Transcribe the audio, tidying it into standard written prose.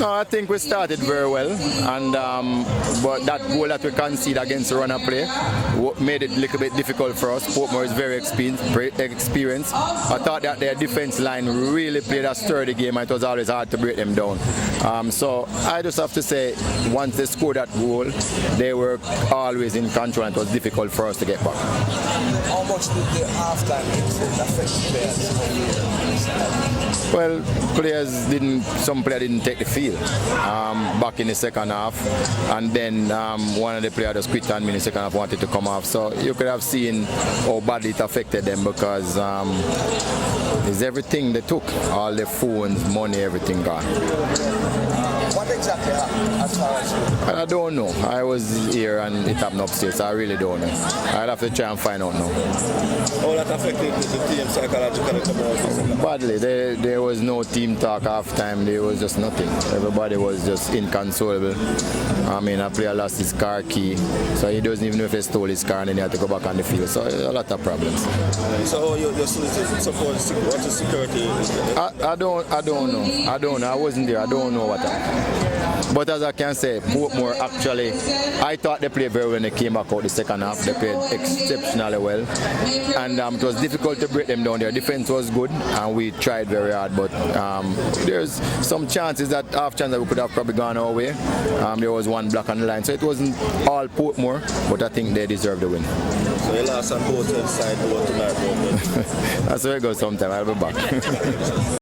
No, I think we started very well, and but that goal that we conceded against the runner play made it a little bit difficult for us. Portmore is very experienced. I thought that their defense line really played a sturdy game, and it was always hard to break them down. So I just have to say, once they scored that goal, they were always in control, and it was difficult for us to get back. How much did the halftime incident affect the players? Well, some players didn't take the field back in the second half, and then one of the players just quit on me in the second half, wanted to come off. So you could have seen how badly it affected them, because it's everything they took, all their phones, money, everything gone. What exactly happened as far as you? I don't know. I was here and it happened upstairs, so I really don't know. I'll have to try and find out now. How that affected the team psychologically? Badly. There was no team talk half time. There was just nothing. Everybody was just inconsolable. I mean, a player lost his car key, so he doesn't even know if he stole his car and then he had to go back on the field. So a lot of problems. So your support, what's the security? I don't know. I wasn't there. I don't know what happened. But as I can say, Portmore actually, I thought they played very well when they came back out the second half. They played exceptionally well, and it was difficult to break them down. Their defense was good, and we tried very hard. But there's some chances that half chance that we could have probably gone our way. There was one block on the line, so it wasn't all Portmore, but I think they deserved the win. So you lost on both sides tonight. That's where it goes sometime. I'll be back.